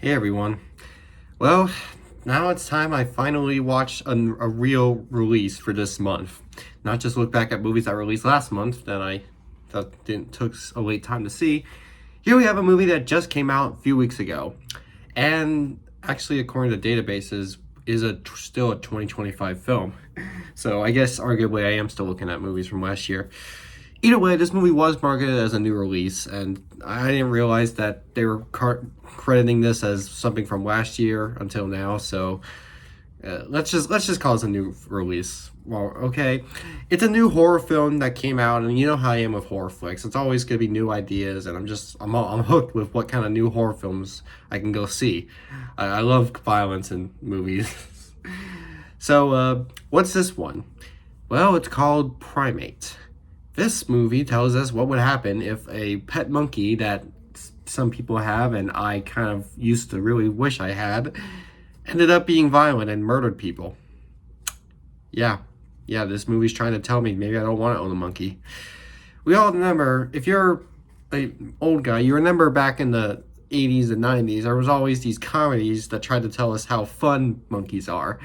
Hey everyone. Well, now it's time I finally watched a real release for this month. Not just look back at movies that released last month that I thought didn't took a late time to see. Here we have a movie that just came out a few weeks ago, and actually, according to databases, is still a 2025 film. So I guess arguably I am still looking at movies from last year. Either way, this movie was marketed as a new release, and I didn't realize that they were crediting this as something from last year until now. So let's just call this a new release. Well, okay, it's a new horror film that came out, and you know how I am with horror flicks. It's always gonna be new ideas, and I'm hooked with what kind of new horror films I can go see. I love violence in movies. So what's this one? Well, it's called Primate. This movie tells us what would happen if a pet monkey that some people have, and I kind of used to really wish I had, ended up being violent and murdered people. Yeah, this movie's trying to tell me maybe I don't want to own a monkey. We all remember, if you're an old guy, you remember back in the 80s and 90s, there was always these comedies that tried to tell us how fun monkeys are.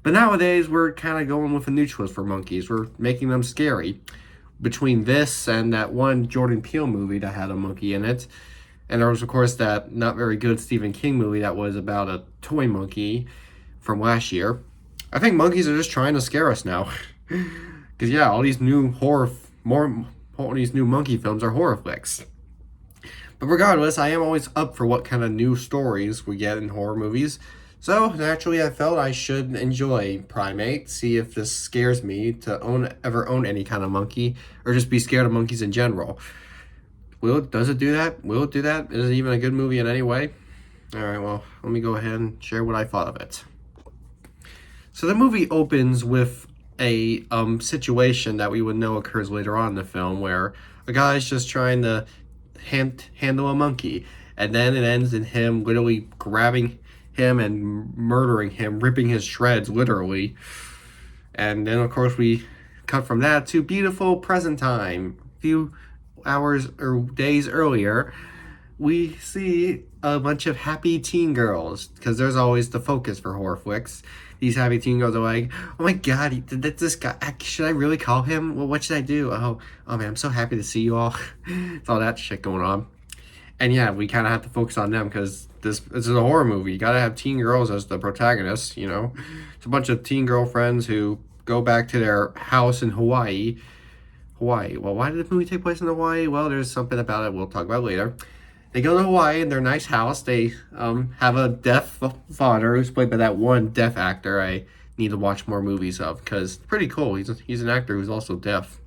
But nowadays, we're kind of going with a new twist for monkeys. We're making them scary. Between this and that one Jordan Peele movie that had a monkey in it, and there was, of course, that not very good Stephen King movie that was about a toy monkey from last year. I think monkeys are just trying to scare us now. Because, yeah, all these new all these new monkey films are horror flicks. But regardless, I am always up for what kind of new stories we get in horror movies. So, naturally, I felt I should enjoy Primate, see if this scares me to ever own any kind of monkey, or just be scared of monkeys in general. Does it do that? Will it do that? Is it even a good movie in any way? Alright, well, let me go ahead and share what I thought of it. So the movie opens with a situation that we would know occurs later on in the film, where a guy's just trying to handle a monkey, and then it ends in him literally grabbing him and murdering him, ripping his shreds, literally. And then, of course, we cut from that to beautiful present time. A few hours or days earlier, we see a bunch of happy teen girls, because there's always the focus for horror flicks. These happy teen girls are like, oh my god, this guy, should I really call him? Well, what should I do? Oh man, I'm so happy to see you all. It's all that shit going on. And yeah, we kind of have to focus on them because this is a horror movie. You gotta have teen girls as the protagonists, you know? It's a bunch of teen girlfriends who go back to their house in Hawaii. Well, why did the movie take place in Hawaii? Well, there's something about it we'll talk about later. They go to Hawaii in their nice house. They have a deaf father who's played by that one deaf actor I need to watch more movies of, because pretty cool. He's an actor who's also deaf.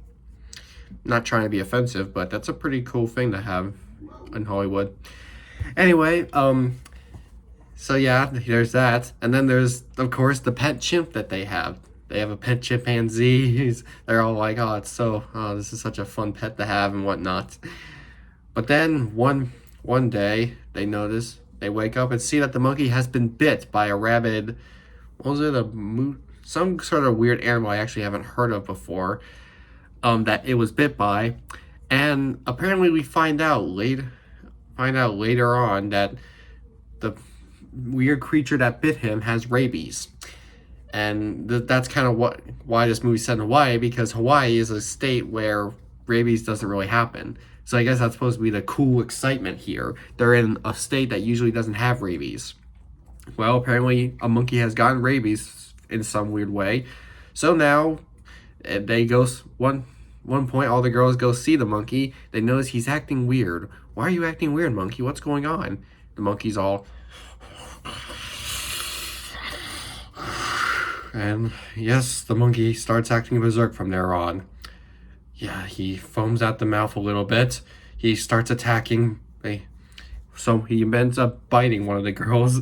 Not trying to be offensive, but that's a pretty cool thing to have in Hollywood. Anyway, so yeah, there's that. And then there's, of course, the pet chimp that they have. They have a pet chimpanzee. They're all like, this is such a fun pet to have and whatnot. But then one day, they wake up and see that the monkey has been bit by a rabid, some sort of weird animal I actually haven't heard of before, that it was bit by. And apparently we find out later on that the weird creature that bit him has rabies. And that's kind of why this movie's set in Hawaii, because Hawaii is a state where rabies doesn't really happen. So I guess that's supposed to be the cool excitement here. They're in a state that usually doesn't have rabies. Well, apparently a monkey has gotten rabies in some weird way. So now they go one point, all the girls go see the monkey. They notice he's acting weird. Why are you acting weird, monkey? What's going on? The monkey's all... And yes, the monkey starts acting berserk from there on. Yeah, he foams at the mouth a little bit. He starts attacking. So he ends up biting one of the girls.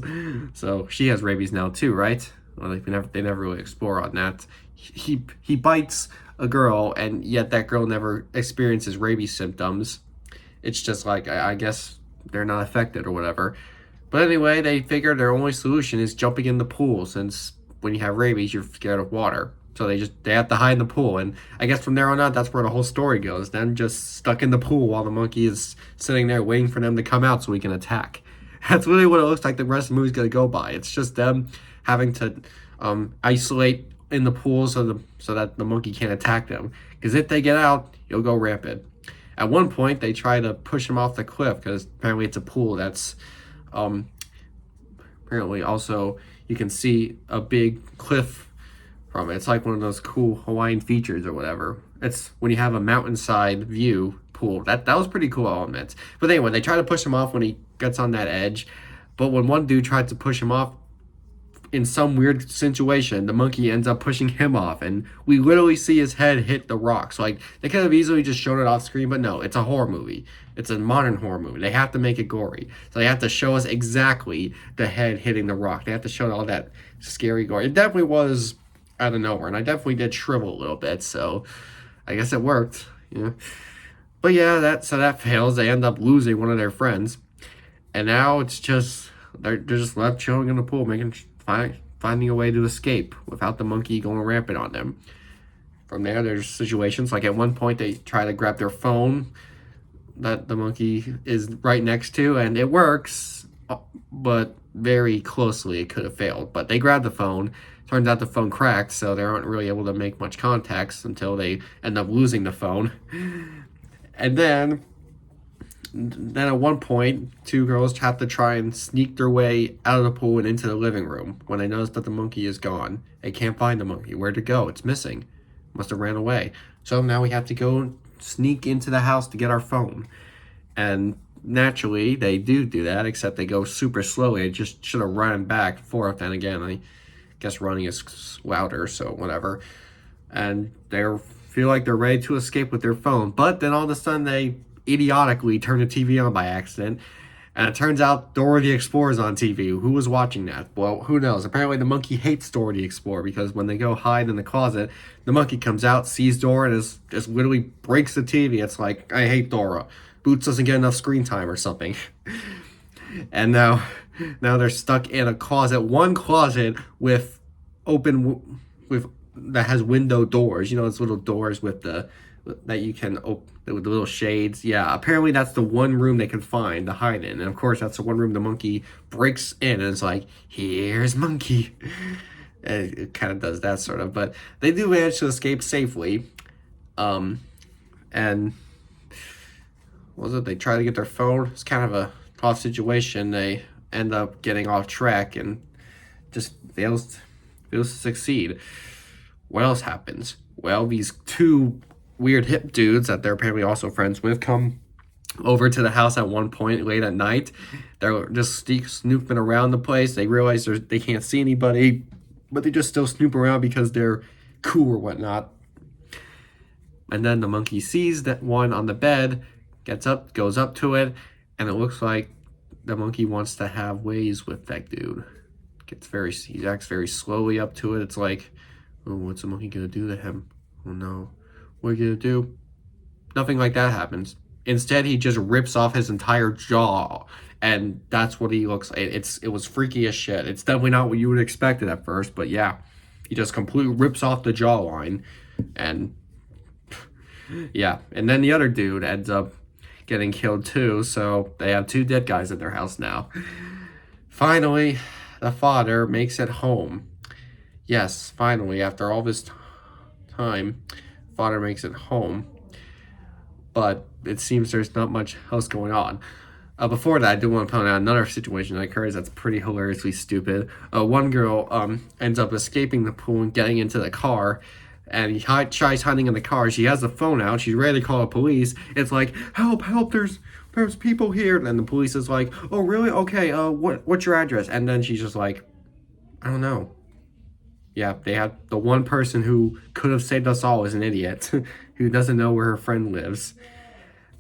So she has rabies now too, right? Well, they never really explore on that. He bites a girl, and yet that girl never experiences rabies symptoms. It's just like, I guess they're not affected or whatever. But anyway, they figure their only solution is jumping in the pool, since when you have rabies, you're scared of water. So they have to hide in the pool. And I guess from there on out, that's where the whole story goes. Them just stuck in the pool while the monkey is sitting there waiting for them to come out so he can attack. That's really what it looks like the rest of the movie's gonna go by. It's just them having to isolate in the pool so that the monkey can't attack them. Because if they get out, he'll go rampant. At one point, they try to push him off the cliff because apparently it's a pool that's um, apparently also you can see a big cliff from it. It's like one of those cool Hawaiian features or whatever. It's when you have a mountainside view pool. That was pretty cool element. But anyway, they try to push him off when he gets on that edge. But when one dude tried to push him off, in some weird situation, the monkey ends up pushing him off, and we literally see his head hit the rocks. Like, they could have easily just shown it off screen, but no, it's a horror movie. It's a modern horror movie. They have to make it gory. So they have to show us exactly the head hitting the rock. They have to show all that scary gore. It definitely was out of nowhere, and I definitely did shrivel a little bit, so I guess it worked. Yeah. But yeah, that fails. They end up losing one of their friends, and now it's just they're just left chilling in the pool, finding a way to escape without the monkey going rampant on them. From there, there's situations like at one point they try to grab their phone that the monkey is right next to, and it works, but very closely it could have failed. But they grab the phone. Turns out the phone cracked, so they aren't really able to make much contacts until they end up losing the phone. And then at one point, two girls have to try and sneak their way out of the pool and into the living room when they notice that the monkey is gone. They can't find the monkey. Where'd it go? It's missing. Must have ran away. So now we have to go sneak into the house to get our phone. And naturally, they do that, except they go super slowly. They just should have run back and forth. And again, I guess running is louder, so whatever. And they feel like they're ready to escape with their phone. But then all of a sudden, they idiotically turn the TV on by accident, and it turns out Dora the Explorer's on TV. Who was watching that? Well, who knows? Apparently the monkey hates Dora the Explorer because when they go hide in the closet, the monkey comes out, sees Dora, and just literally breaks the TV. It's like, I hate Dora. Boots doesn't get enough screen time or something. And now they're stuck in a closet, one closet with that has window doors. You know, those little doors that you can open with the little shades. Yeah, apparently that's the one room they can find to hide in. And of course, that's the one room the monkey breaks in and it's like, here's monkey. And it kind of does that sort of. But they do manage to escape safely. And what was it? They try to get their phone. It's kind of a tough situation. They end up getting off track and just fails to succeed. What else happens? Well, these two weird hip dudes that they're apparently also friends with come over to the house at one point late at night. They're just snooping around the place. They realize they can't see anybody, but they just still snoop around because they're cool or whatnot. And then the monkey sees that one on the bed, gets up, goes up to it, and it looks like the monkey wants to have ways with that dude. He acts very slowly up to it. It's like, oh, what's the monkey gonna do to him? Oh no. What are you gonna do? Nothing like that happens. Instead, he just rips off his entire jaw, and that's what he looks like. It was freaky as shit. It's definitely not what you would expect at first, but yeah, he just completely rips off the jawline, and yeah, and then the other dude ends up getting killed too. So they have two dead guys at their house now. Finally, the father makes it home. Yes, finally, after all this time, father makes it home. But it seems there's not much else going on. Before that, I do want to point out another situation that occurs that's pretty hilariously stupid. One girl ends up escaping the pool and getting into the car, and he tries hiding in the car. She has the phone out. She's ready to call the police. It's like, help, there's people here. And the police is like, oh, really? Okay, what's your address? And then she's just like, I don't know. Yeah, they had the one person who could have saved us all is an idiot who doesn't know where her friend lives.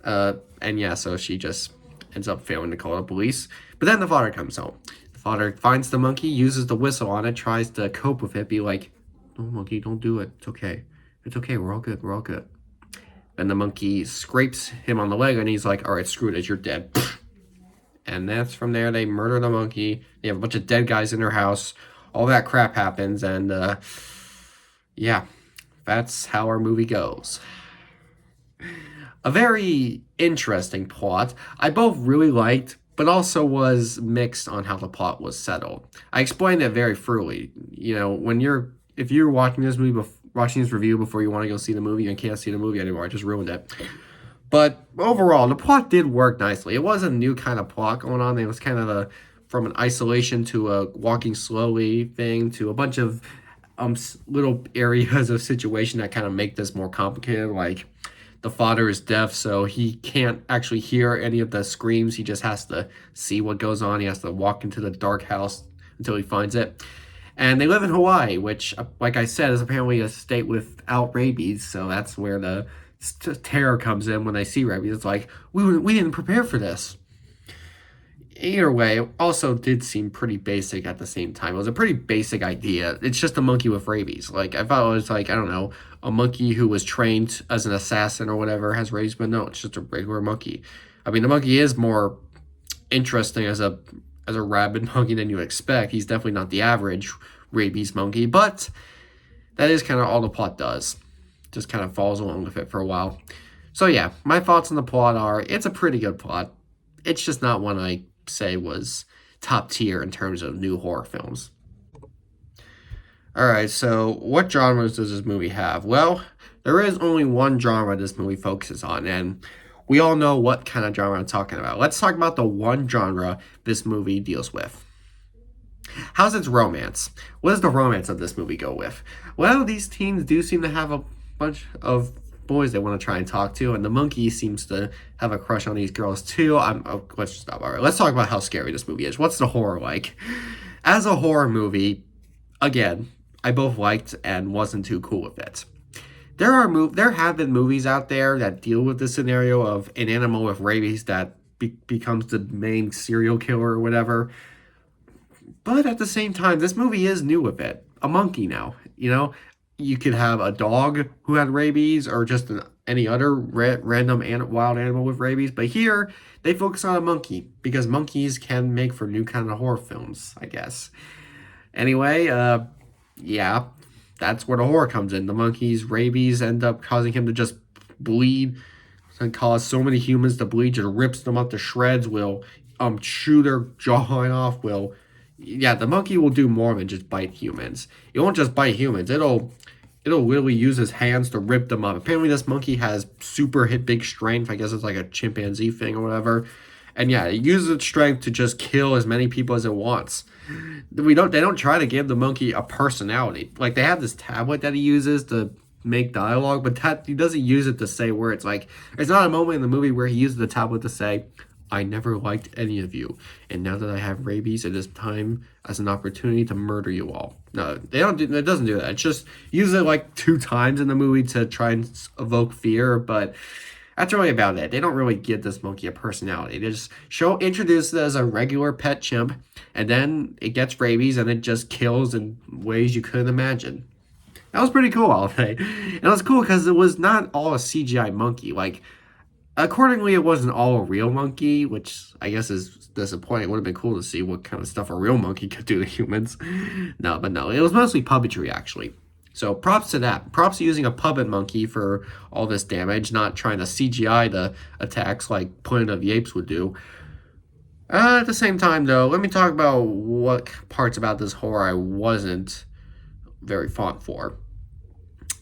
And yeah, so she just ends up failing to call the police. But then the father comes home. The father finds the monkey, uses the whistle on it, tries to cope with it, be like, no, monkey, don't do it. It's okay. It's okay. We're all good. We're all good. Then the monkey scrapes him on the leg, and he's like, all right, screw it. You're dead. And that's from there. They murder the monkey. They have a bunch of dead guys in their house. All that crap happens, and yeah, that's how our movie goes. A very interesting plot. I both really liked but also was mixed on how the plot was settled. I explained it very thoroughly. You know, if you're watching this movie, watching this review before you want to go see the movie and can't see the movie anymore, I just ruined it. But overall, the plot did work nicely. It was a new kind of plot going on. It was kind of from an isolation to a walking slowly thing to a bunch of little areas of situation that kind of make this more complicated. Like the father is deaf, so he can't actually hear any of the screams. He just has to see what goes on. He has to walk into the dark house until he finds it. And they live in Hawaii, which, like I said, is apparently a state without rabies. So that's where the terror comes in when they see rabies. It's like, we didn't prepare for this. Either way, it also did seem pretty basic at the same time. It was a pretty basic idea. It's just a monkey with rabies. Like, I thought it was like, I don't know, a monkey who was trained as an assassin or whatever has rabies, but no, it's just a regular monkey. I mean, the monkey is more interesting as a rabid monkey than you expect. He's definitely not the average rabies monkey, but that is kind of all the plot does. Just kind of follows along with it for a while. So yeah, my thoughts on the plot are, it's a pretty good plot. It's just not one I say was top tier in terms of new horror films. Alright, so what genres does this movie have? Well, there is only one genre this movie focuses on, and we all know what kind of genre I'm talking about. Let's talk about the one genre this movie deals with. How's its romance? What does the romance of this movie go with? Well, these teens do seem to have a bunch of boys they want to try and talk to, and the monkey seems to have a crush on these girls too. Let's just stop. All right, let's talk about how scary this movie is. What's the horror like? As a horror movie, again, I both liked and wasn't too cool with it. There have been movies out there that deal with the scenario of an animal with rabies that becomes the main serial killer or whatever. But at the same time, this movie is new with it. A monkey now, you know? You could have a dog who had rabies or just any other random wild animal with rabies. But here, they focus on a monkey because monkeys can make for new kind of horror films, I guess. Anyway, yeah, that's where the horror comes in. The monkey's rabies end up causing him to just bleed and cause so many humans to bleed, just rips them up to shreds, will chew their jawline off, yeah, the monkey will do more than just bite humans. It won't just bite humans. It'll literally use his hands to rip them up. Apparently, this monkey has super big strength. I guess it's like a chimpanzee thing or whatever. And yeah, it uses its strength to just kill as many people as it wants. They don't try to give the monkey a personality. Like, they have this tablet that he uses to make dialogue, but he doesn't use it to say words. Like, there's not a moment in the movie where he uses the tablet to say, I never liked any of you, and now that I have rabies, it is time as an opportunity to murder you all. No, it doesn't do that. It's just use it like 2 times in the movie to try and evoke fear, but that's really about it. They don't really give this monkey a personality. They just introduce it as a regular pet chimp, and then it gets rabies, and it just kills in ways you couldn't imagine. That was pretty cool, I'll say. And it was cool because it was not all a CGI monkey. Like, accordingly, it wasn't all a real monkey, which I guess is disappointing. It would have been cool to see what kind of stuff a real monkey could do to humans. No, it was mostly puppetry, actually. So props to that. Props to using a puppet monkey for all this damage, not trying to CGI the attacks like Planet of the Apes would do. At the same time, though, let me talk about what parts about this horror I wasn't very fond for.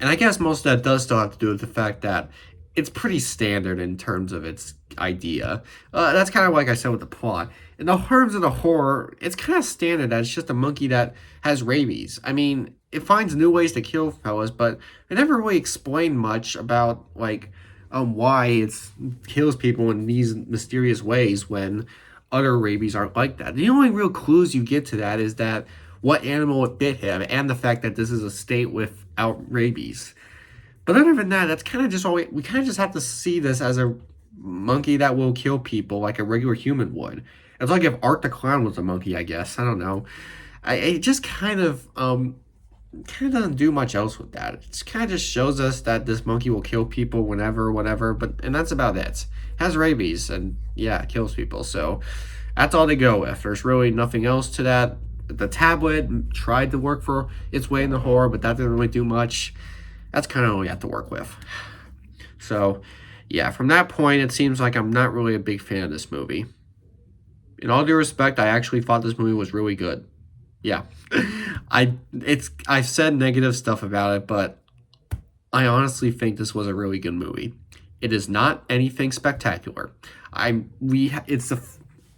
And I guess most of that does still have to do with the fact that it's pretty standard in terms of its idea. That's kind of like I said with the plot. In the terms of the horror, it's kind of standard that it's just a monkey that has rabies. I mean, it finds new ways to kill fellas, but it never really explained much about, like, why it kills people in these mysterious ways when other rabies aren't like that. The only real clues you get to that is that what animal it bit him and the fact that this is a state without rabies. But other than that, that's kind of just all we kind of just have to see this as a monkey that will kill people like a regular human would. It's like if Art the Clown was a monkey, I guess. I don't know. It just kind of doesn't do much else with that. It kind of just shows us that this monkey will kill people whenever, whatever, and that's about it. It has rabies and yeah, it kills people. So that's all they go with. There's really nothing else to that. The tablet tried to work for its way in the horror, but that didn't really do much. That's kind of all we have to work with. So, yeah, from that point, it seems like I'm not really a big fan of this movie. in all due respect, I actually thought this movie was really good. Yeah. I've said negative stuff about it, but I honestly think this was a really good movie. It is not anything spectacular. I'm we it's a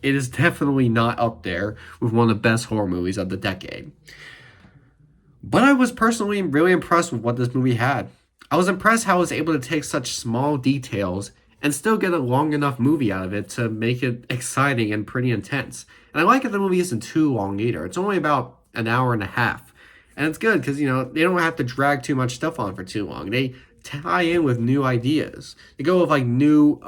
it is definitely not up there with one of the best horror movies of the decade. But I was personally really impressed with what this movie had. I was impressed how it was able to take such small details and still get a long enough movie out of it to make it exciting and pretty intense. And I like that the movie isn't too long either. It's only about an hour and a half. And it's good because, they don't have to drag too much stuff on for too long. They tie in with new ideas. They go with like new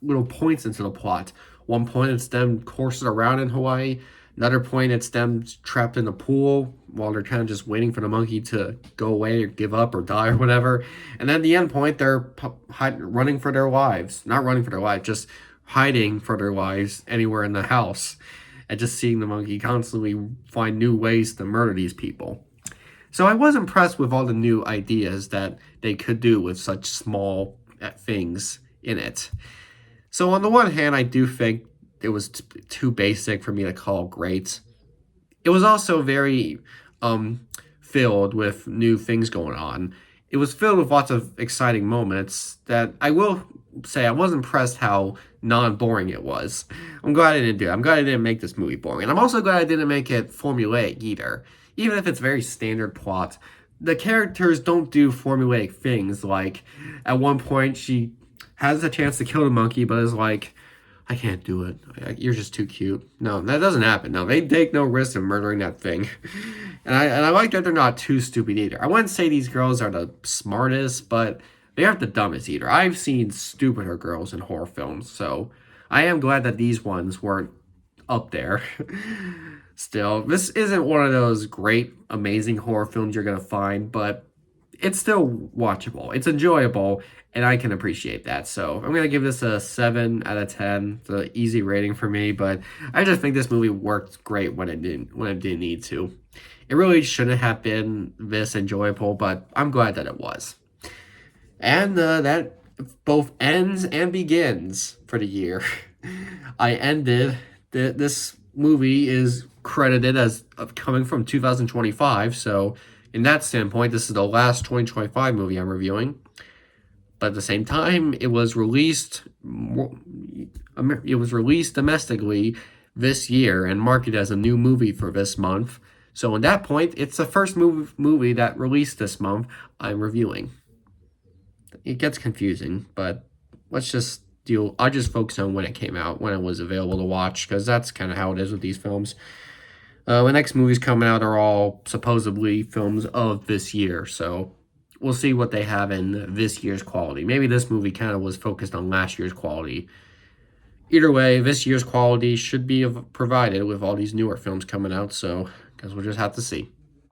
little points into the plot. One point it's them coursing around in Hawaii. Another point, it's them trapped in a pool while they're kind of just waiting for the monkey to go away or give up or die or whatever. And then at the end point, they're running for their lives. Not running for their lives, just hiding for their lives anywhere in the house. And just seeing the monkey constantly find new ways to murder these people. So I was impressed with all the new ideas that they could do with such small things in it. So on the one hand, I do think it was too basic for me to call great. It was also very filled with new things going on. It was filled with lots of exciting moments that I will say I was impressed how non-boring it was. I'm glad I didn't do it. I'm glad I didn't make this movie boring. And I'm also glad I didn't make it formulaic either. Even if it's very standard plot, the characters don't do formulaic things. Like, at one point, she has a chance to kill the monkey, but is like, I can't do it. You're just too cute. No, that doesn't happen. No, they take no risk in murdering that thing. And I like that they're not too stupid either. I wouldn't say these girls are the smartest, but they aren't the dumbest either. I've seen stupider girls in horror films, so I am glad that these ones weren't up there. Still, this isn't one of those great, amazing horror films you're going to find, but it's still watchable. It's enjoyable, and I can appreciate that. So I'm going to give this a 7 out of 10. It's an easy rating for me, but I just think this movie worked great when it didn't need to. It really shouldn't have been this enjoyable, but I'm glad that it was. And that both ends and begins for the year. I ended this movie is credited as coming from 2025, so in that standpoint, this is the last 2025 movie I'm reviewing. But at the same time, it was released domestically this year and marketed as a new movie for this month. So in that point, it's the first movie that released this month I'm reviewing. It gets confusing, but let's just I'll just focus on when it came out, when it was available to watch, because that's kind of how it is with these films. The next movies coming out are all supposedly films of this year, so we'll see what they have in this year's quality. Maybe this movie kind of was focused on last year's quality. Either way, this year's quality should be provided with all these newer films coming out, so I guess we'll just have to see.